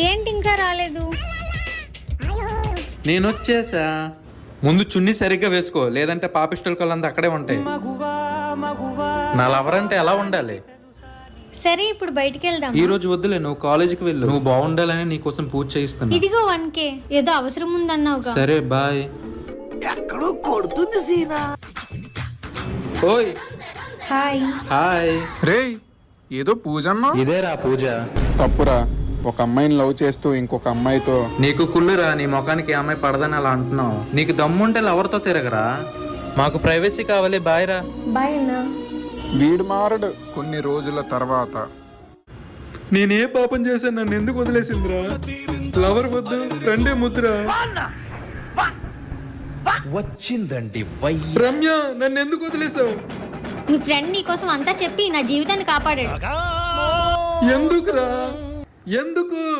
ఏంటి ఇంకా రాలేదు? నేను వచ్చేసా. ముందు చున్నీ సరిగ్గా వేసుకో, లేదంటే పాపిస్టల్ కళ్ళంతా అక్కడే ఉంటాయి. నా లవర్ అంటే ఎలా ఉండాలి? సరే ఇప్పుడు బయటికి వెళ్దాం. ఈ రోజు వద్దులే, నువ్వు కాలేజీకి వెళ్ళు. నువ్వు బాగుండాలని నీకోసం పూజ చేయిస్తున్నా. ఇదిగో 1K, ఏదో అవసరం ఉందన్నావుగా. సరే బాయ్. ఎక్కడో కొడుతుంది సీనా. ఓయ్ హాయ్. హాయ్. రేయ్, ఏదో పూజ అన్నా? ఇదేరా పూజ. తప్పురా, ఒక అమ్మాయిని లవ్ చేస్తూ ఇంకొక అమ్మాయితో. నీకు కుళ్ళురా, నీ ముఖానికి అమ్మాయి పడదని అలా అంటున్నావు. నీకు దమ్ముంటే లవర్తో తిరగరా. మాకు ప్రైవసీ కావాలి. బాయ్ రా. బాయ్ అన్నా. వీడు మారడు. కొన్ని రోజుల తర్వాత నేనే పాపం చేశాను, నన్ను ఎందుకు వదిలేసిందిరా? లవర్ వద్దు, రెండే ముద్దురా. వచ్చిందండి రమ్య, నన్ను ఎందుకు వదిలేసావు? నీ ఫ్రెండ్ నీకోసం అంతా చెప్పి నా జీవితాన్ని కాపాడాడు. ఎందుకురా? ఎందుకు?